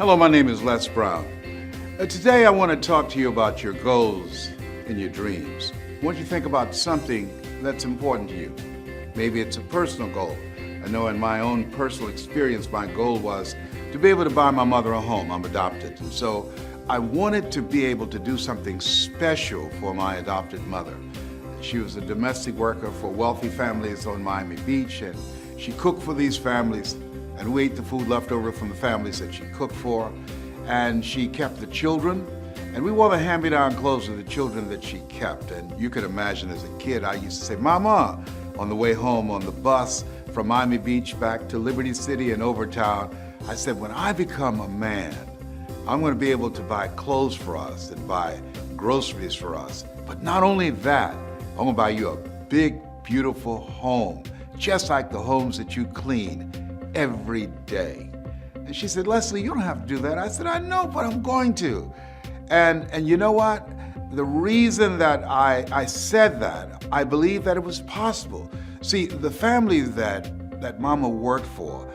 Hello, my name is Les Brown. Today I want to talk to you about your goals and your dreams. I want you to think about something that's important to you. Maybe it's a personal goal. I know in my own personal experience, my goal was to be able to buy my mother a home. I'm adopted. And so I wanted to be able to do something special for my adopted mother. She was a domestic worker for wealthy families on Miami Beach, and she cooked for these families, and we ate the food left over from the families that she cooked for. And she kept the children, and we wore the hand-me-down clothes of the children that she kept. And you could imagine as a kid, I used to say, "Mama," on the way home on the bus from Miami Beach back to Liberty City and Overtown. I said, when I become a man, I'm going to be able to buy clothes for us and buy groceries for us. But not only that, I'm going to buy you a big, beautiful home, just like the homes that you clean every day. And she said, "Leslie, you don't have to do that." I said, "I know, but I'm going to." And you know what? The reason that I said that, I believe that it was possible. See, the family that Mama worked for,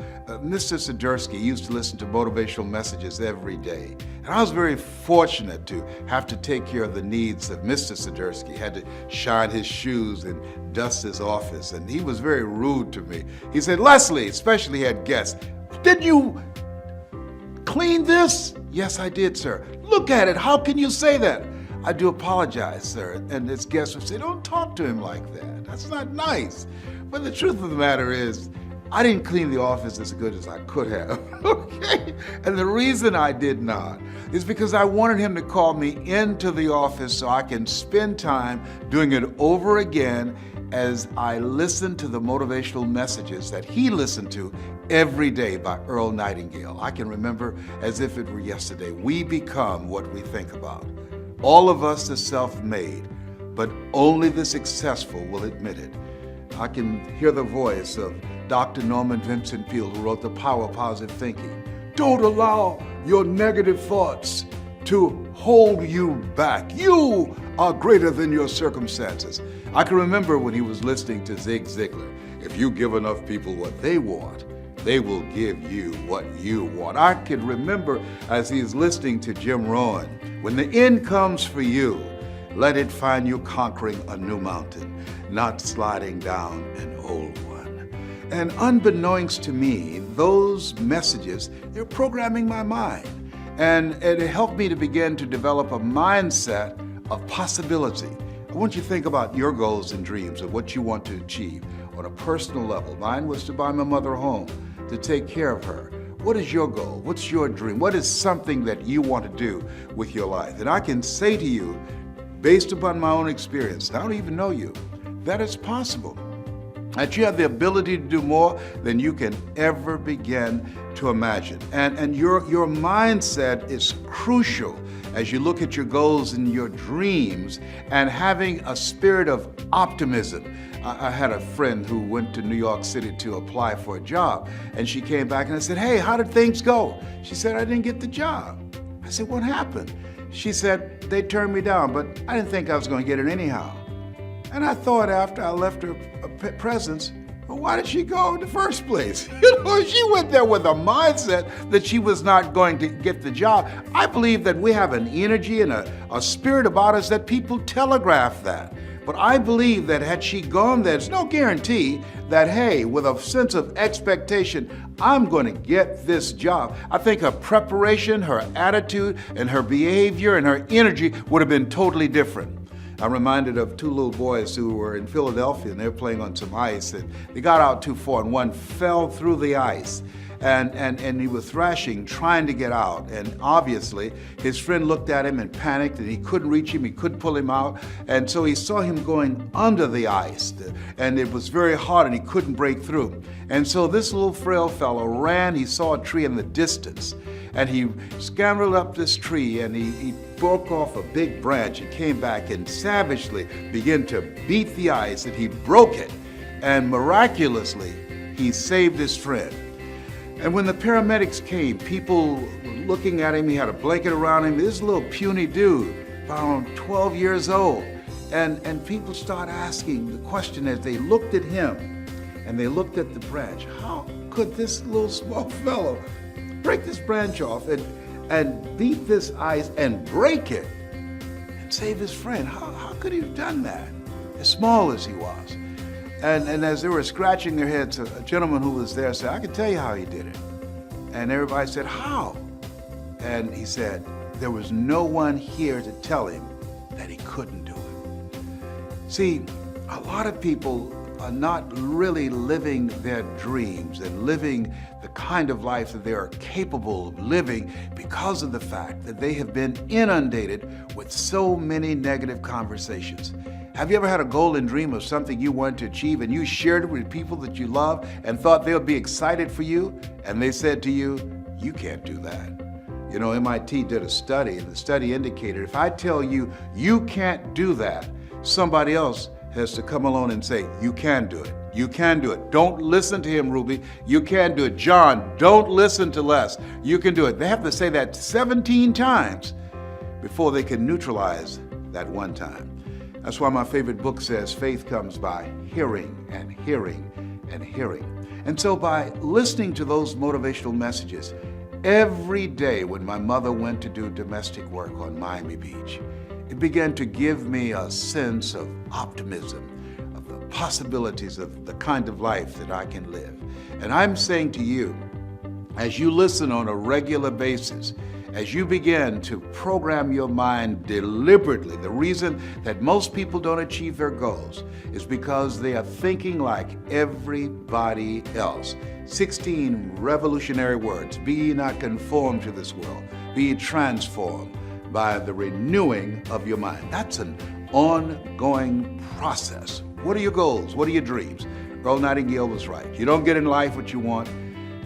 Mr. Swiderski used to listen to motivational messages every day. And I was very fortunate to have to take care of the needs of Mr. Swiderski. Had to shine his shoes and dust his office. And he was very rude to me. He said, "Leslie," especially had guests, "did you clean this?" "Yes, I did, sir." "Look at it. How can you say that?" "I do apologize, sir." And his guests would say, "Don't talk to him like that. That's not nice." But the truth of the matter is, I didn't clean the office as good as I could have, okay? And the reason I did not is because I wanted him to call me into the office so I can spend time doing it over again as I listened to the motivational messages that he listened to every day by Earl Nightingale. I can remember as if it were yesterday. We become what we think about. All of us are self-made, but only the successful will admit it. I can hear the voice of Dr. Norman Vincent Peale, who wrote The Power of Positive Thinking. Don't allow your negative thoughts to hold you back. You are greater than your circumstances. I can remember when he was listening to Zig Ziglar. If you give enough people what they want, they will give you what you want. I can remember as he is listening to Jim Rohn, when the end comes for you, let it find you conquering a new mountain, not sliding down an old one. And unbeknownst to me, those messages, they're programming my mind. And it helped me to begin to develop a mindset of possibility. I want you to think about your goals and dreams of what you want to achieve on a personal level. Mine was to buy my mother a home, to take care of her. What is your goal? What's your dream? What is something that you want to do with your life? And I can say to you, based upon my own experience, I don't even know you, that it's possible. That you have the ability to do more than you can ever begin to imagine. And your mindset is crucial as you look at your goals and your dreams and having a spirit of optimism. I had a friend who went to New York City to apply for a job, and she came back and I said, "Hey, how did things go?" She said, "I didn't get the job." I said, "What happened?" She said, "They turned me down, but I didn't think I was going to get it anyhow." And I thought after I left her presence, well, why did she go in the first place? You know, she went there with a mindset that she was not going to get the job. I believe that we have an energy and a spirit about us that people telegraph that. But I believe that had she gone there, there's no guarantee that, hey, with a sense of expectation, I'm going to get this job. I think her preparation, her attitude, and her behavior and her energy would have been totally different. I'm reminded of two little boys who were in Philadelphia and they were playing on some ice and they got out too far and one fell through the ice and he was thrashing, trying to get out. And obviously his friend looked at him and panicked and he couldn't reach him, he couldn't pull him out. And so he saw him going under the ice and it was very hard and he couldn't break through. And so this little frail fellow ran, he saw a tree in the distance and he scampered up this tree and he broke off a big branch and came back and savagely began to beat the ice and he broke it. And miraculously, he saved his friend. And when the paramedics came, people were looking at him, he had a blanket around him, this little puny dude, around 12 years old. And people start asking the question as they looked at him and they looked at the branch, how could this little small fellow break this branch off and beat this ice and break it and save his friend. How could he have done that, as small as he was? And as they were scratching their heads, a gentleman who was there said, I can tell you how he did it. And everybody said, how? And he said, there was no one here to tell him that he couldn't do it. See, a lot of people are not really living their dreams and living the kind of life that they are capable of living because of the fact that they have been inundated with so many negative conversations. Have you ever had a goal and dream of something you wanted to achieve and you shared it with people that you love and thought they would be excited for you, and they said to you, you can't do that? You know, MIT did a study, and the study indicated if I tell you you can't do that, somebody else has to come along and say, you can do it. You can do it. Don't listen to him, Ruby. You can do it. John, don't listen to Les. You can do it. They have to say that 17 times before they can neutralize that one time. That's why my favorite book says faith comes by hearing and hearing and hearing. And so by listening to those motivational messages, every day when my mother went to do domestic work on Miami Beach, it began to give me a sense of optimism, of the possibilities of the kind of life that I can live. And I'm saying to you, as you listen on a regular basis, as you begin to program your mind deliberately, the reason that most people don't achieve their goals is because they are thinking like everybody else. 16 revolutionary words. Be ye not conformed to this world. Be ye transformed by the renewing of your mind. That's an ongoing process. What are your goals? What are your dreams? Earl Nightingale was right. You don't get in life what you want.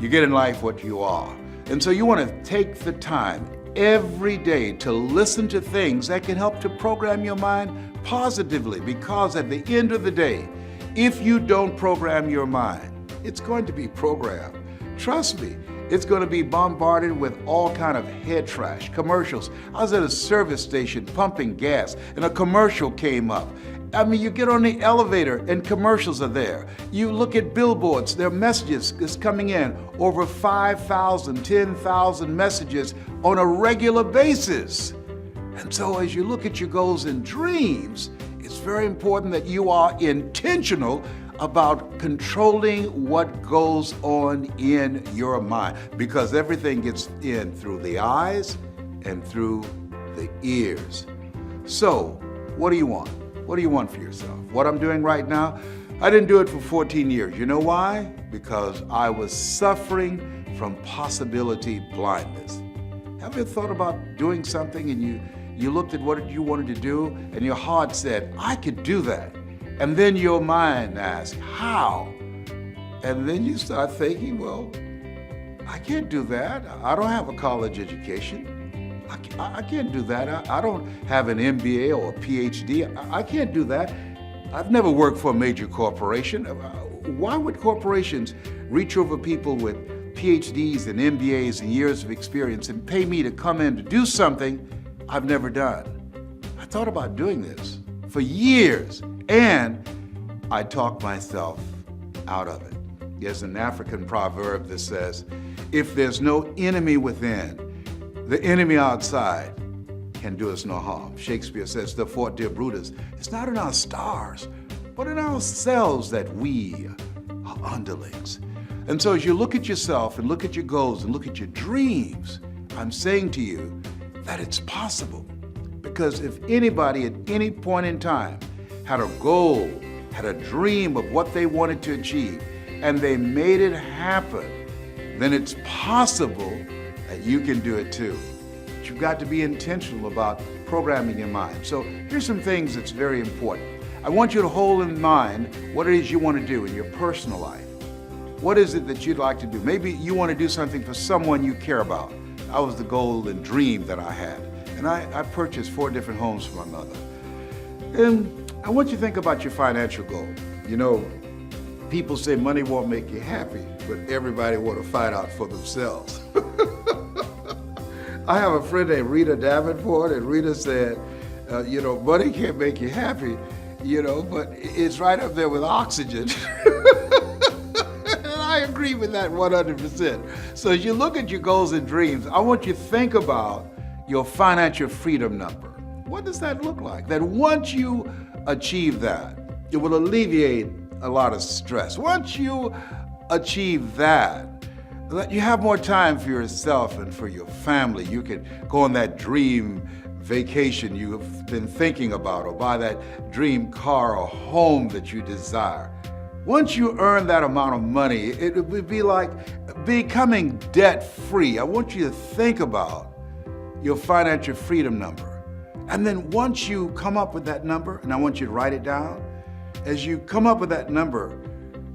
You get in life what you are. And so you want to take the time every day to listen to things that can help to program your mind positively, because at the end of the day, if you don't program your mind, it's going to be programmed. Trust me, it's going to be bombarded with all kind of head trash, commercials. I was at a service station pumping gas and a commercial came up. I mean, you get on the elevator and commercials are there. You look at billboards, their messages is coming in, over 5,000, 10,000 messages on a regular basis. And so as you look at your goals and dreams, it's very important that you are intentional about controlling what goes on in your mind, because everything gets in through the eyes and through the ears. So, what do you want? What do you want for yourself? What I'm doing right now, I didn't do it for 14 years. You know why? Because I was suffering from possibility blindness. Have you thought about doing something and you looked at what you wanted to do and your heart said, I could do that. And then your mind asks, how? And then you start thinking, well, I can't do that. I don't have a college education. I can't do that. I don't have an MBA or a PhD. I can't do that. I've never worked for a major corporation. Why would corporations reach over people with PhDs and MBAs and years of experience and pay me to come in to do something I've never done? I thought about doing this for years, and I talked myself out of it. There's an African proverb that says, if there's no enemy within, the enemy outside can do us no harm. Shakespeare says, therefore, dear Brutus, it's not in our stars, but in ourselves that we are underlings. And so as you look at yourself and look at your goals and look at your dreams, I'm saying to you that it's possible. Because if anybody at any point in time had a goal, had a dream of what they wanted to achieve, and they made it happen, then it's possible that you can do it too. But you've got to be intentional about programming your mind. So here's some things that's very important. I want you to hold in mind what it is you want to do in your personal life. What is it that you'd like to do? Maybe you want to do something for someone you care about. That was the goal and dream that I had. And I purchased 4 different homes for my mother. And I want you to think about your financial goal. You know, people say money won't make you happy, but everybody want to find out for themselves. I have a friend named Rita Davenport, and Rita said, money can't make you happy, but it's right up there with oxygen. And I agree agree with that 100%. So as you look at your goals and dreams, I want you to think about your financial freedom number. What does that look like? That once you achieve that, it will alleviate a lot of stress. Once you achieve that, you have more time for yourself and for your family. You can go on that dream vacation you've been thinking about, or buy that dream car or home that you desire. Once you earn that amount of money, it would be like becoming debt-free. I want you to think about your financial freedom number. And then once you come up with that number, and I want you to write it down, as you come up with that number,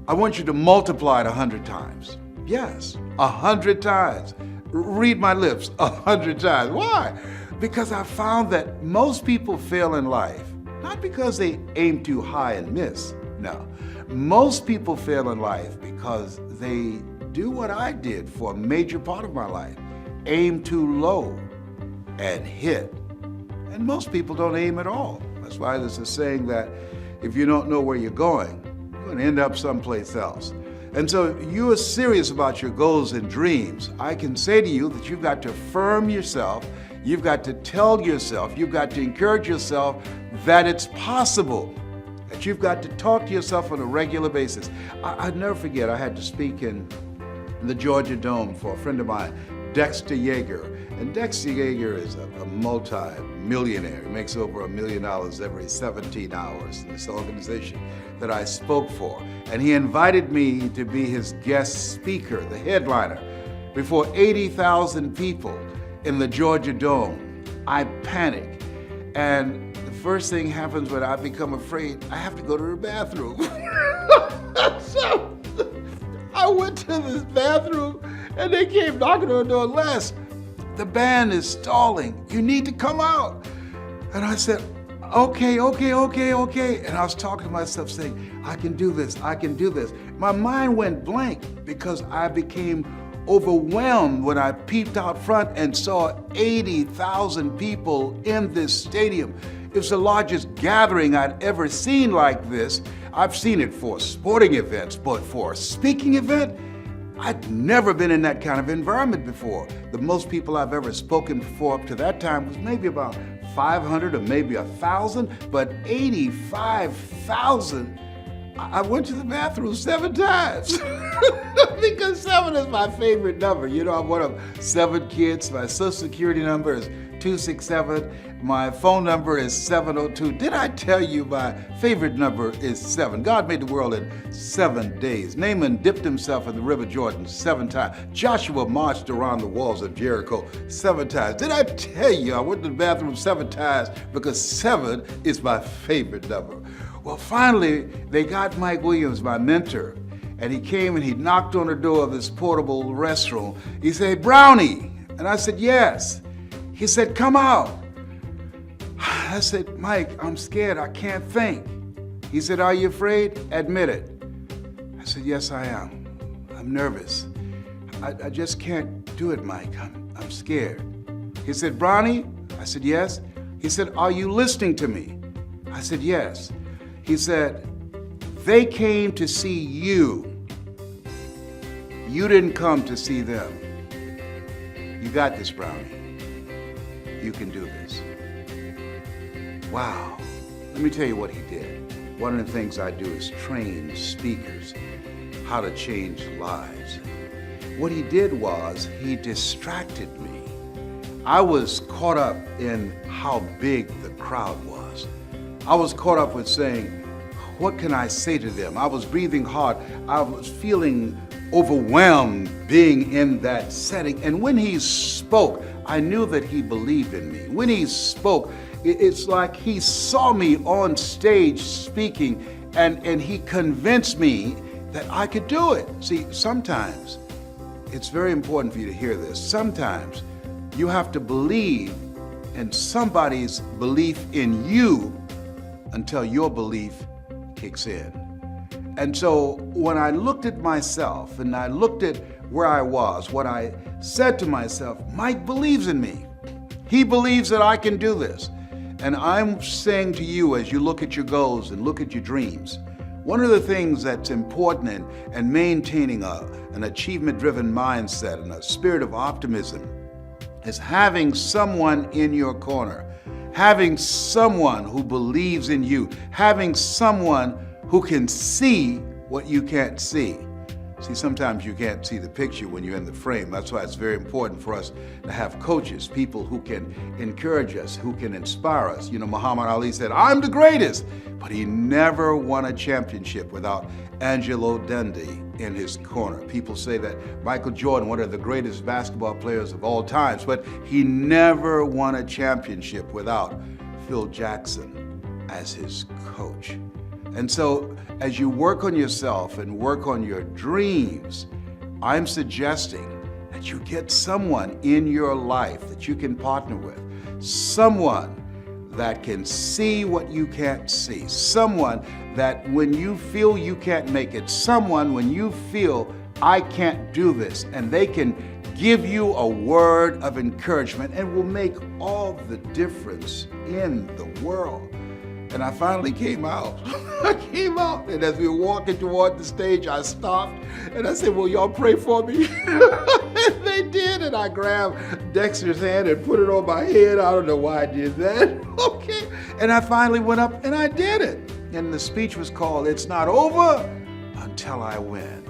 I want you to multiply it 100 times. Yes, 100 times. Read my lips, 100 times. Why? Because I found that most people fail in life, not because they aim too high and miss. No, most people fail in life because they do what I did for a major part of my life. Aim too low and hit. And most people don't aim at all. That's why there's a saying that if you don't know where you're going to end up someplace else. And so you are serious about your goals and dreams. I can say to you that you've got to affirm yourself, you've got to tell yourself, you've got to encourage yourself that it's possible, that you've got to talk to yourself on a regular basis. I'd never forget, I had to speak in the Georgia Dome for a friend of mine, Dexter Yeager. And Dexter Yeager is a multi-millionaire. He makes over $1 million every 17 hours in this organization that I spoke for. And he invited me to be his guest speaker, the headliner, before 80,000 people in the Georgia Dome. I panic. And the first thing happens when I become afraid, I have to go to the bathroom. So I went to this bathroom and they came knocking on the door. Les, the band is stalling. You need to come out. And I said, okay. And I was talking to myself saying, I can do this, I can do this. My mind went blank because I became overwhelmed when I peeped out front and saw 80,000 people in this stadium. It was the largest gathering I'd ever seen like this. I've seen it for sporting events, but for a speaking event, I'd never been in that kind of environment before. The most people I've ever spoken for up to that time was maybe about 500 or maybe 1,000, but 85,000. I went to the bathroom 7 times because 7 is my favorite number. You know, I'm one of 7 kids. My social security number is 267. My phone number is 702. Did I tell you my favorite number is 7? God made the world in 7 days. Naaman dipped himself in the river Jordan 7 times. Joshua marched around the walls of Jericho 7 times. Did I tell you I went to the bathroom 7 times because 7 is my favorite number? Well, finally, they got Mike Williams, my mentor, and he came and he knocked on the door of this portable restroom. He said, Brownie. And I said, yes. He said, come out. I said, Mike, I'm scared. I can't think. He said, are you afraid? Admit it. I said, yes, I am. I'm nervous. I just can't do it, Mike. I'm scared. He said, Brownie? I said, yes. He said, are you listening to me? I said, yes. He said, they came to see you. You didn't come to see them. You got this, Brownie. You can do this. Wow. Let me tell you what he did. One of the things I do is train speakers how to change lives. What he did was he distracted me. I was caught up in how big the crowd was. I was caught up with saying, what can I say to them? I was breathing hard. I was feeling overwhelmed being in that setting. And when he spoke, I knew that he believed in me. When he spoke, it's like he saw me on stage speaking and he convinced me that I could do it. See, sometimes it's very important for you to hear this. Sometimes you have to believe in somebody's belief in you until your belief kicks in. And so when I looked at myself and I looked at where I was, what I said to myself, Mike believes in me. He believes that I can do this. And I'm saying to you, as you look at your goals and look at your dreams, One of the things that's important in maintaining an achievement-driven mindset and a spirit of optimism is having someone in your corner, having someone who believes in you, having someone who can see what you can't see. See, sometimes you can't see the picture when you're in the frame. That's why it's very important for us to have coaches, people who can encourage us, who can inspire us. You know, Muhammad Ali said, "I'm the greatest," but he never won a championship without Angelo Dundee in his corner. People say that Michael Jordan, one of the greatest basketball players of all times, but he never won a championship without Phil Jackson as his coach. And so, as you work on yourself and work on your dreams, I'm suggesting that you get someone in your life that you can partner with, someone that can see what you can't see, someone that when you feel you can't make it, someone when you feel I can't do this, and they can give you a word of encouragement and will make all the difference in the world. And I finally came out. I came out, and as we were walking toward the stage, I stopped, and I said, "Will y'all pray for me?" And they did, and I grabbed Dexter's hand and put it on my head. I don't know why I did that. Okay. And I finally went up, and I did it. And the speech was called, "It's Not Over Until I Win."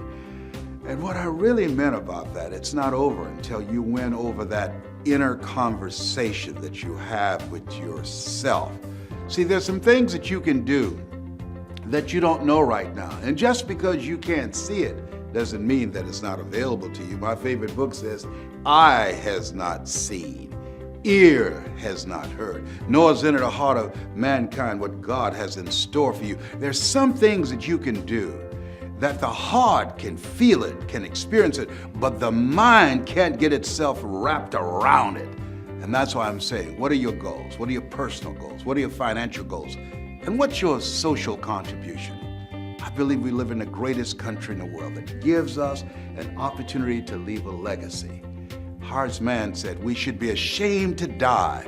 And what I really meant about that, it's not over until you win over that inner conversation that you have with yourself. See, there's some things that you can do that you don't know right now. And just because you can't see it doesn't mean that it's not available to you. My favorite book says, "Eye has not seen, ear has not heard, nor has entered the heart of mankind what God has in store for you." There's some things that you can do that the heart can feel it, can experience it, but the mind can't get itself wrapped around it. And that's why I'm saying, what are your goals? What are your personal goals? What are your financial goals? And what's your social contribution? I believe we live in the greatest country in the world that gives us an opportunity to leave a legacy. Hart's man said, "We should be ashamed to die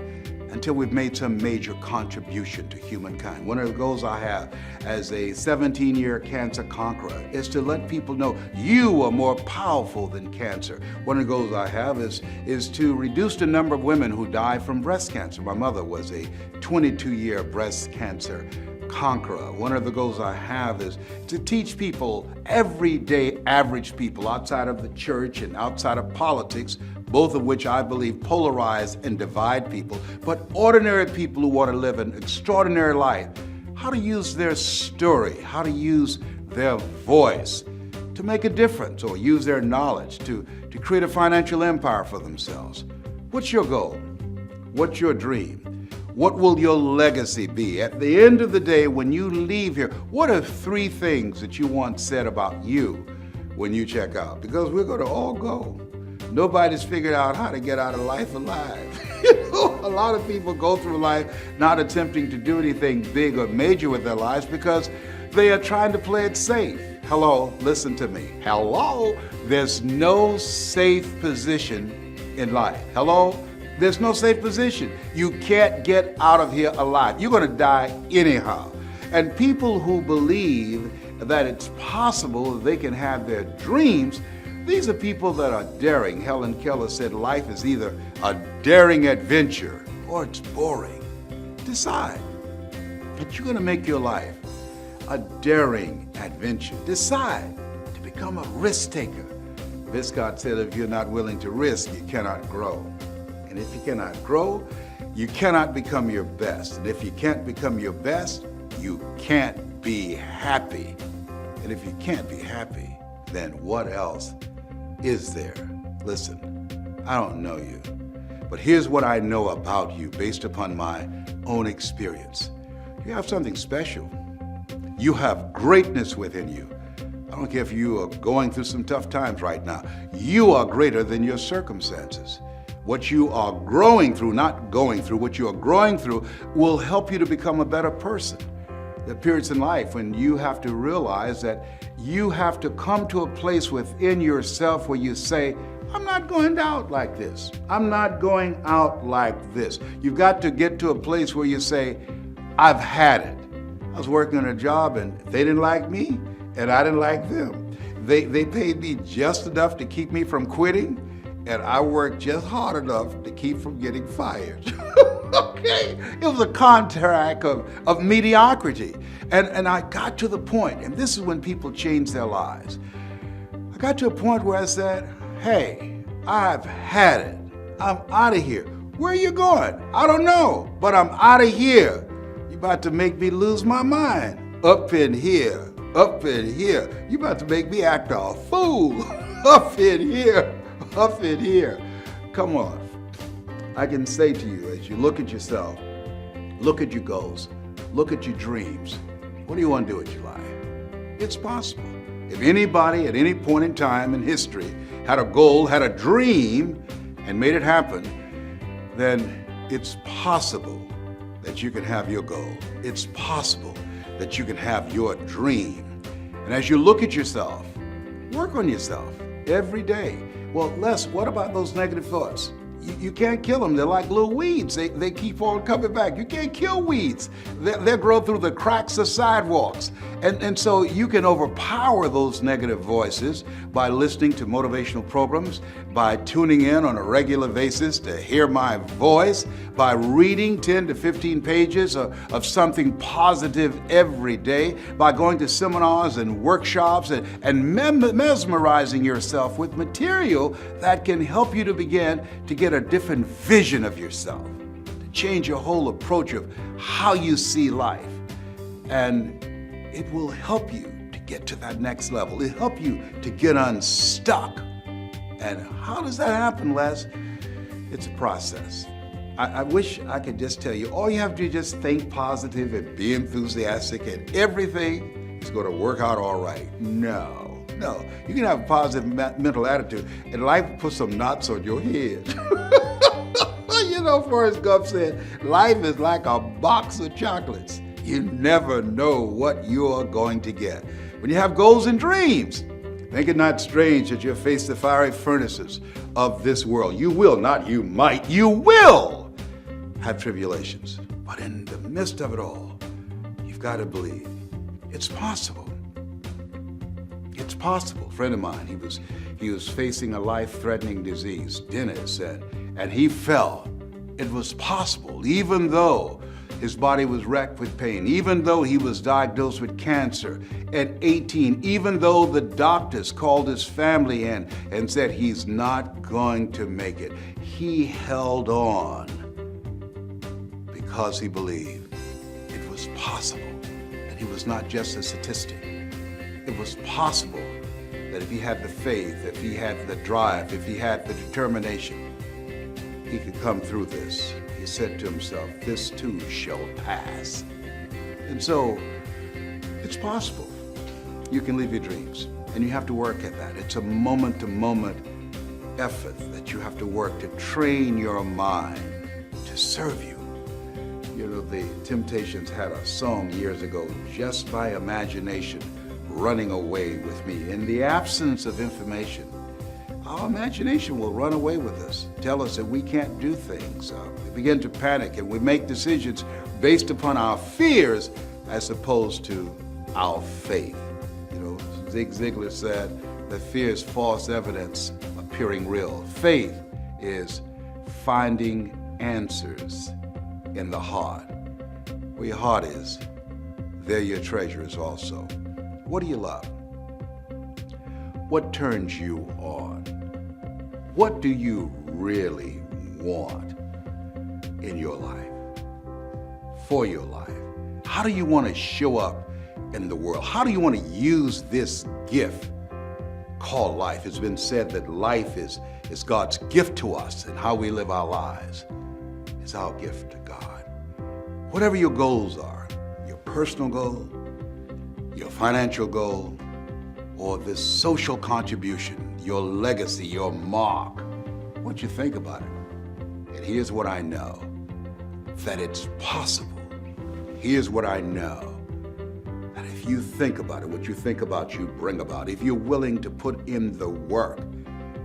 until we've made some major contribution to humankind." One of the goals I have as a 17-year cancer conqueror is to let people know you are more powerful than cancer. One of the goals I have is to reduce the number of women who die from breast cancer. My mother was a 22-year breast cancer conqueror. One of the goals I have is to teach people, everyday average people outside of the church and outside of politics, both of which I believe polarize and divide people, but ordinary people who want to live an extraordinary life, how to use their story, how to use their voice to make a difference, or use their knowledge to create a financial empire for themselves. What's your goal? What's your dream? What will your legacy be? At the end of the day, when you leave here, what are 3 things that you want said about you when you check out? Because we're going to all go. Nobody's figured out how to get out of life alive. A lot of people go through life not attempting to do anything big or major with their lives because they are trying to play it safe. Hello, listen to me. Hello, there's no safe position in life. Hello, there's no safe position. You can't get out of here alive. You're going to die anyhow. And people who believe that it's possible that they can have their dreams, these are people that are daring. Helen Keller said life is either a daring adventure or it's boring. Decide that you're going to make your life a daring adventure. Decide to become a risk taker. Viscott said if you're not willing to risk, you cannot grow. And if you cannot grow, you cannot become your best. And if you can't become your best, you can't be happy. And if you can't be happy, then what else is there? Listen, I don't know you, but here's what I know about you based upon my own experience. You have something special. You have greatness within you. I don't care if you are going through some tough times right now. You are greater than your circumstances. What you are growing through, not going through, what you are growing through will help you to become a better person. There are periods in life when you have to realize that you have to come to a place within yourself where you say, I'm not going out like this. I'm not going out like this. You've got to get to a place where you say, I've had it. I was working on a job and they didn't like me and I didn't like them. They paid me just enough to keep me from quitting, and I worked just hard enough to keep from getting fired. Okay? It was a contract of mediocrity. And I got to the point, and this is when people change their lives. I got to a point where I said, hey, I've had it. I'm out of here. Where are you going? I don't know, but I'm out of here. You're about to make me lose my mind. Up in here, up in here. You're about to make me act a fool. Up in here, up in here. Come on. I can say to you, as you look at yourself, look at your goals, look at your dreams, what do you want to do with your life? It's possible. If anybody at any point in time in history had a goal, had a dream, and made it happen, then it's possible that you can have your goal. It's possible that you can have your dream. And as you look at yourself, work on yourself every day. Well, Les, what about those negative thoughts? You can't kill them. They're like little weeds. They keep on coming back. You can't kill weeds. They grow through the cracks of sidewalks. And so you can overpower those negative voices by listening to motivational programs, by tuning in on a regular basis to hear my voice, by reading 10 to 15 pages of something positive every day, by going to seminars and workshops and mesmerizing yourself with material that can help you to begin to get a different vision of yourself, to change your whole approach of how you see life. And it will help you to get to that next level. It'll help you to get unstuck. And how does that happen, Les? It's a process. I wish I could just tell you, all you have to do is just think positive and be enthusiastic and everything is going to work out all right. No. You can have a positive mental attitude and life will put some knots on your head. You know, Forrest Gump said, life is like a box of chocolates. You never know what you're going to get. When you have goals and dreams, think it not strange that you'll face the fiery furnaces of this world. You will, not you might, you will have tribulations. But in the midst of it all, you've got to believe it's possible. It's possible. A friend of mine, he was facing a life-threatening disease, Dennis, and he felt it was possible, even though his body was racked with pain, even though he was diagnosed with cancer at 18, even though the doctors called his family in and said he's not going to make it. He held on because he believed it was possible, that he was not just a statistic. It was possible that if he had the faith, if he had the drive, if he had the determination, he could come through this. He said to himself, this too shall pass. And so, it's possible. You can live your dreams, and you have to work at that. It's a moment-to-moment effort that you have to work to train your mind to serve you. You know, the Temptations had a song years ago, Just by Imagination, running away with me. In the absence of information, our imagination will run away with us, tell us that we can't do things. We begin to panic and we make decisions based upon our fears as opposed to our faith. You know, Zig Ziglar said that fear is false evidence appearing real. Faith is finding answers in the heart. Where your heart is, there your treasure is also. What do you love? What turns you on? What do you really want in your life, for your life? How do you want to show up in the world? How do you want to use this gift called life? It's been said that life is God's gift to us, and how we live our lives is our gift to God. Whatever your goals are, your personal goal, your financial goal, or this social contribution, your legacy, your mark, I want you to think about it. And here's what I know, that it's possible. Here's what I know, that if you think about it, what you think about, you bring about. If you're willing to put in the work,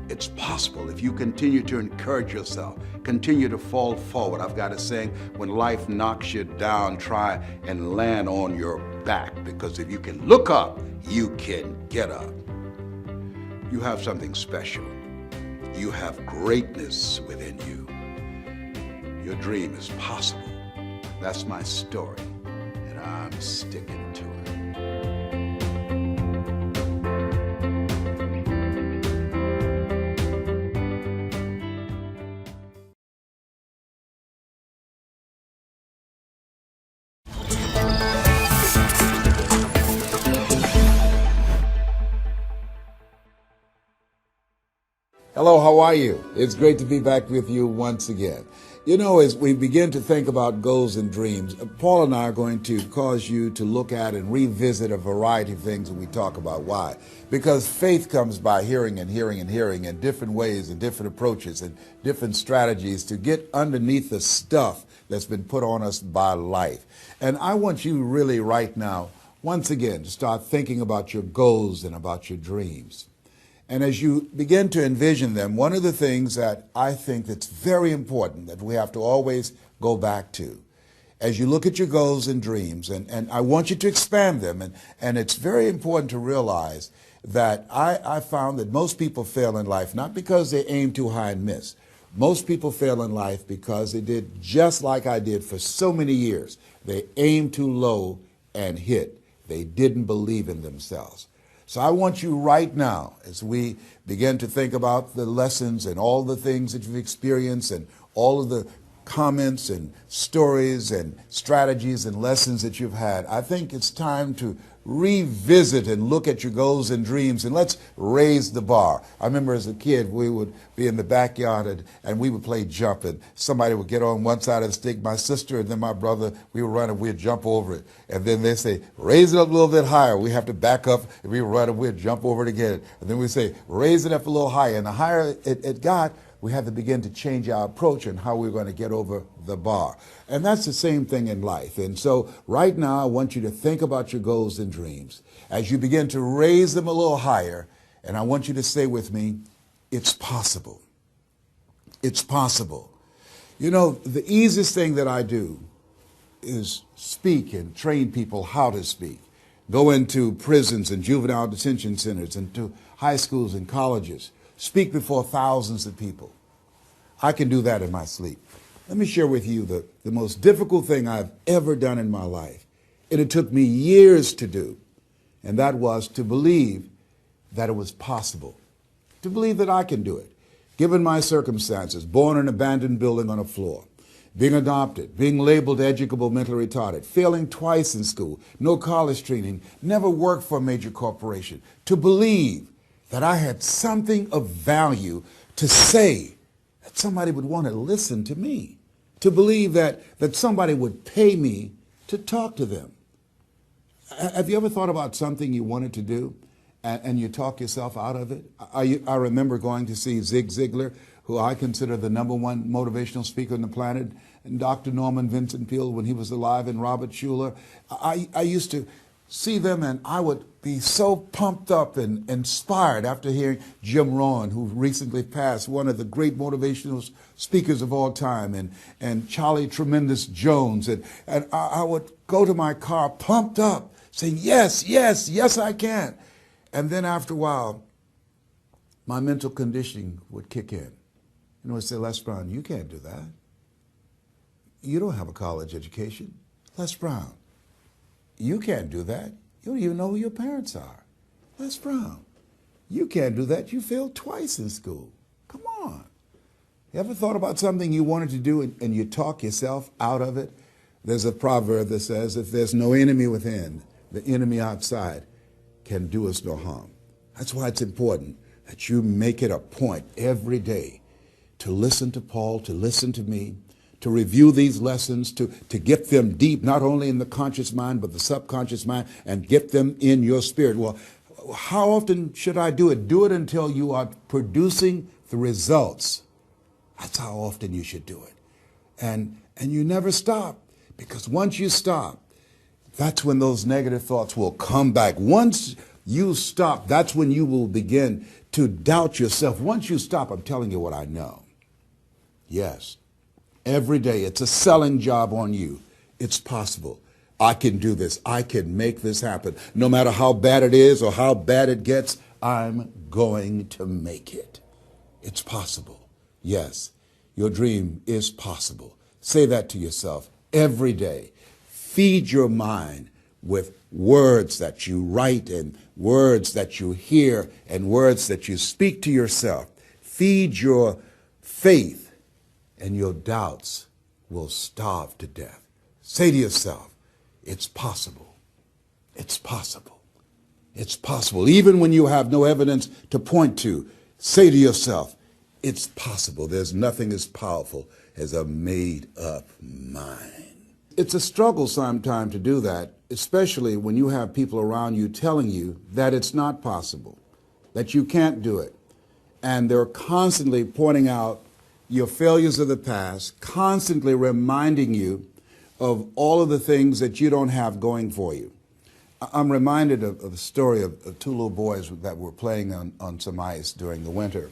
It's possible if you continue to encourage yourself, continue to fall forward. I've got a saying, when life knocks you down, try and land on your back, because if you can look up, you can get up. You have something special. You have greatness within you. Your dream is possible. That's my story, and I'm sticking to it. Hello, how are you? It's great to be back with you once again. You know, as we begin to think about goals and dreams, Paul and I are going to cause you to look at and revisit a variety of things that we talk about. Why? Because faith comes by hearing and hearing and hearing in different ways and different approaches and different strategies to get underneath the stuff that's been put on us by life. And I want you really right now, once again, to start thinking about your goals and about your dreams. And as you begin to envision them, one of the things that I think that's very important that we have to always go back to, as you look at your goals and dreams, and I want you to expand them, and it's very important to realize that I found that most people fail in life, not because they aim too high and miss. Most people fail in life because they did just like I did for so many years. They aimed too low and hit. They didn't believe in themselves. So I want you right now, as we begin to think about the lessons and all the things that you've experienced and all of the comments and stories and strategies and lessons that you've had, I think it's time to revisit and look at your goals and dreams, and let's raise the bar. I remember as a kid, we would be in the backyard and we would play jump, and somebody would get on one side of the stick, my sister and then my brother, we would run and we'd jump over it. And then they say, raise it up a little bit higher. We have to back up and we would run and we'd jump over it again. And then we say, raise it up a little higher. And the higher it got, we had to begin to change our approach and how we're going to get over the bar. And that's the same thing in life. And so right now, I want you to think about your goals and dreams as you begin to raise them a little higher. And I want you to say with me, it's possible. It's possible. You know, the easiest thing that I do is speak and train people how to speak. Go into prisons and juvenile detention centers and to high schools and colleges. Speak before thousands of people. I can do that in my sleep. Let me share with you the most difficult thing I've ever done in my life. And it took me years to do. And that was to believe that it was possible. To believe that I can do it. Given my circumstances, born in an abandoned building on a floor, being adopted, being labeled educable mentally retarded, failing twice in school, no college training, never worked for a major corporation. To believe that I had something of value to say, that somebody would want to listen to me, to believe that somebody would pay me to talk to them. Have you ever thought about something you wanted to do and you talk yourself out of it? I remember going to see Zig Ziglar, who I consider the #1 motivational speaker on the planet, and Dr. Norman Vincent Peale when he was alive, and Robert Schuller. I used to see them and I would be so pumped up and inspired after hearing Jim Rohn, who recently passed, one of the great motivational speakers of all time, and Charlie Tremendous Jones. And I would go to my car pumped up, saying, yes, yes, yes, I can. And then after a while, my mental conditioning would kick in. And I would say, Les Brown, you can't do that. You don't have a college education. Les Brown, you can't do that. You don't even know who your parents are. Les Brown, you can't do that. You failed twice in school. Come on. You ever thought about something you wanted to do and you talk yourself out of it? There's a proverb that says, if there's no enemy within, the enemy outside can do us no harm. That's why it's important that you make it a point every day to listen to Paul, to listen to me, to review these lessons, to get them deep, not only in the conscious mind, but the subconscious mind, and get them in your spirit. Well, how often should I do it? Do it until you are producing the results. That's how often you should do it. And you never stop, because once you stop, that's when those negative thoughts will come back. Once you stop, that's when you will begin to doubt yourself. Once you stop, I'm telling you what I know. Yes, every day it's a selling job on you. It's possible. I can do this. I can make this happen. No matter how bad it is or how bad it gets, I'm going to make it. It's possible. Yes, your dream is possible. Say that to yourself every day. Feed your mind with words that you write and words that you hear and words that you speak to yourself. Feed your faith and your doubts will starve to death. Say to yourself, it's possible. It's possible. It's possible. Even when you have no evidence to point to, say to yourself, it's possible. There's nothing as powerful as a made-up mind. It's a struggle sometimes to do that, especially when you have people around you telling you that it's not possible, that you can't do it. And they're constantly pointing out your failures of the past, constantly reminding you of all of the things that you don't have going for you. I'm reminded of a story of two little boys that were playing on some ice during the winter.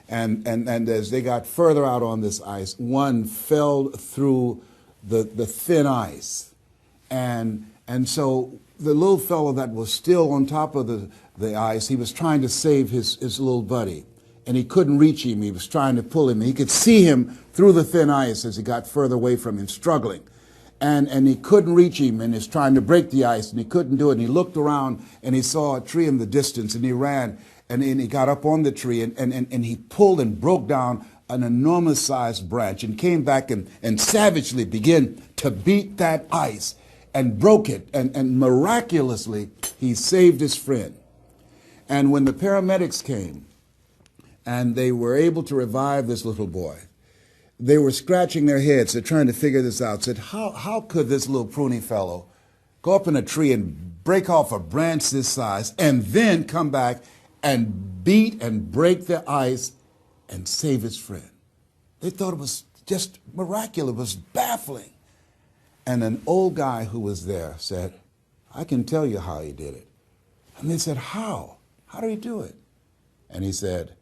And as they got further out on this ice, one fell through the thin ice. And so the little fellow that was still on top of the ice, he was trying to save his little buddy. And he couldn't reach him. He was trying to pull him. He could see him through the thin ice as he got further away from him, struggling. And he couldn't reach him, and he's trying to break the ice, and he couldn't do it. And he looked around, and he saw a tree in the distance, and he ran, and he got up on the tree, and he pulled and broke down an enormous-sized branch and came back and savagely began to beat that ice and broke it. And miraculously, he saved his friend. And when the paramedics came, and they were able to revive this little boy, they were scratching their heads. They're trying to figure this out. Said, how could this little pruny fellow go up in a tree and break off a branch this size and then come back and beat and break the ice and save his friend? They thought it was just miraculous. It was baffling. And an old guy who was there said, I can tell you how he did it. And they said, how? How did he do it? And he said,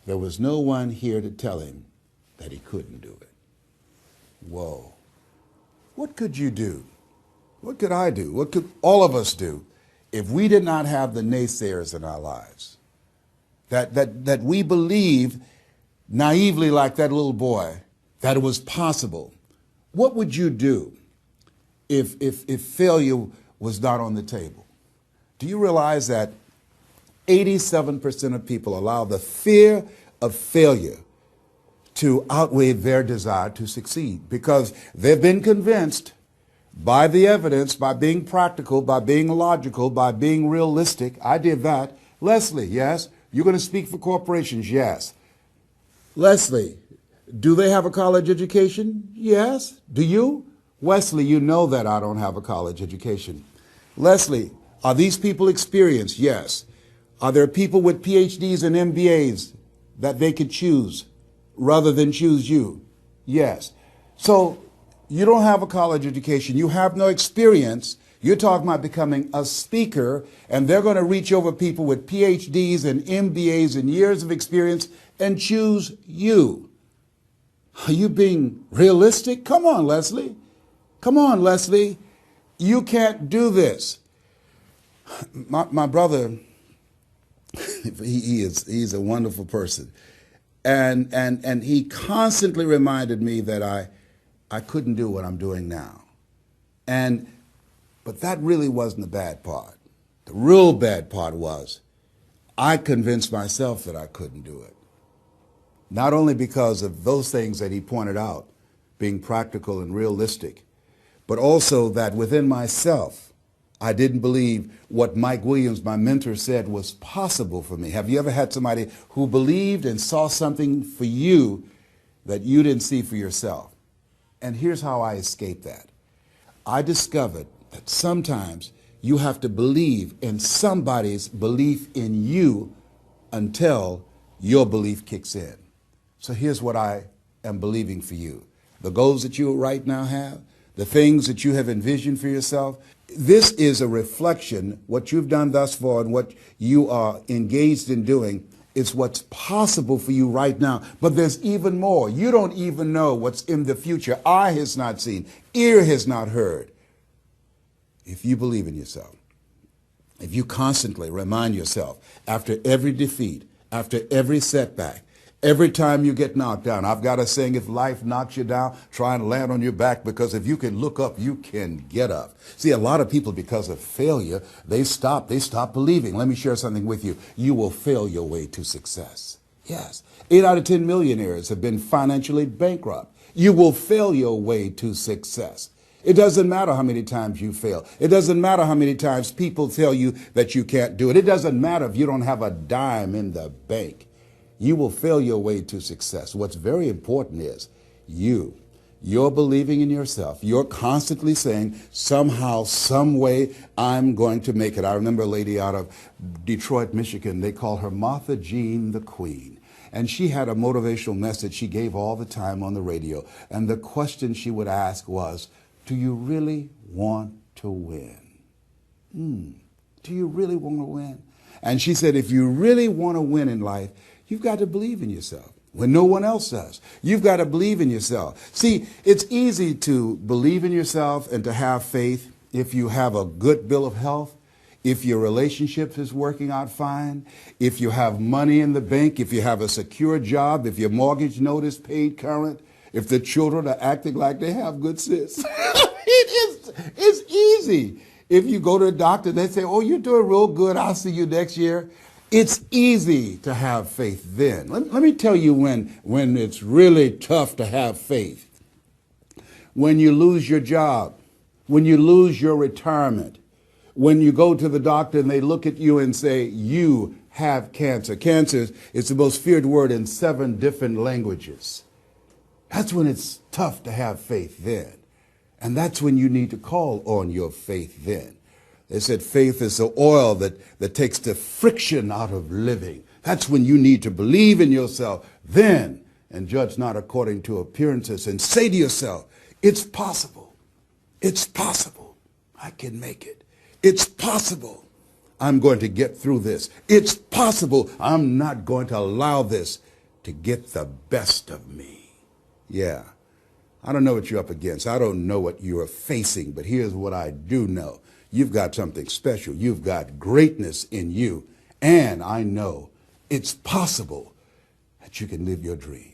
there was no one here to tell him that he couldn't do it. Whoa. What could you do? What could I do? What could all of us do if we did not have the naysayers in our lives? That we believe naively, like that little boy, that it was possible. What would you do if failure was not on the table? Do you realize that 87% of people allow the fear of failure to outweigh their desire to succeed because they've been convinced by the evidence, by being practical, by being logical, by being realistic. I did that. Leslie, yes? You're going to speak for corporations? Yes. Leslie, do they have a college education? Yes. Do you? Wesley, you know that I don't have a college education. Leslie, are these people experienced? Yes. Are there people with PhDs and MBAs that they could choose rather than choose you? Yes. So you don't have a college education. You have no experience. You're talking about becoming a speaker, and they're going to reach over people with PhDs and MBAs and years of experience and choose you. Are you being realistic? Come on, Leslie. Come on, Leslie. You can't do this. My brother, he's a wonderful person. And he constantly reminded me that I couldn't do what I'm doing now. But that really wasn't the bad part. The real bad part was I convinced myself that I couldn't do it. Not only because of those things that he pointed out, being practical and realistic, but also that within myself, I didn't believe what Mike Williams, my mentor, said was possible for me. Have you ever had somebody who believed and saw something for you that you didn't see for yourself? And here's how I escaped that. I discovered that sometimes you have to believe in somebody's belief in you until your belief kicks in. So here's what I am believing for you. The goals that you right now have, the things that you have envisioned for yourself. This is a reflection, what you've done thus far and what you are engaged in doing is what's possible for you right now. But there's even more. You don't even know what's in the future. Eye has not seen, ear has not heard. If you believe in yourself, if you constantly remind yourself after every defeat, after every setback, every time you get knocked down, I've got a saying, if life knocks you down, try and land on your back, because if you can look up, you can get up. See, a lot of people, because of failure, they stop believing. Let me share something with you. You will fail your way to success. Yes. 8 out of 10 millionaires have been financially bankrupt. You will fail your way to success. It doesn't matter how many times you fail. It doesn't matter how many times people tell you that you can't do it. It doesn't matter if you don't have a dime in the bank. You will fail your way to success. What's very important is you're believing in yourself. You're constantly saying, somehow, some way, I'm going to make it. I remember a lady out of Detroit, Michigan. They call her Martha Jean the Queen. And she had a motivational message she gave all the time on the radio. And the question she would ask was, do you really want to win? Do you really want to win? And she said, if you really want to win in life, you've got to believe in yourself when no one else does. You've got to believe in yourself. See, it's easy to believe in yourself and to have faith if you have a good bill of health, if your relationship is working out fine, if you have money in the bank, if you have a secure job, if your mortgage note is paid current, if the children are acting like they have good sense. It's easy. If you go to a doctor, they say, oh, you're doing real good, I'll see you next year. It's easy to have faith then. Let me tell you when it's really tough to have faith. When you lose your job, when you lose your retirement, when you go to the doctor and they look at you and say, you have cancer. Cancer is the most feared word in 7 different languages. That's when it's tough to have faith then. And that's when you need to call on your faith then. They said faith is the oil that takes the friction out of living. That's when you need to believe in yourself then and judge not according to appearances and say to yourself, it's possible. It's possible. I can make it. It's possible. I'm going to get through this. It's possible. I'm not going to allow this to get the best of me. Yeah. I don't know what you're up against. I don't know what you are facing, but here's what I do know. You've got something special. You've got greatness in you. And I know it's possible that you can live your dream.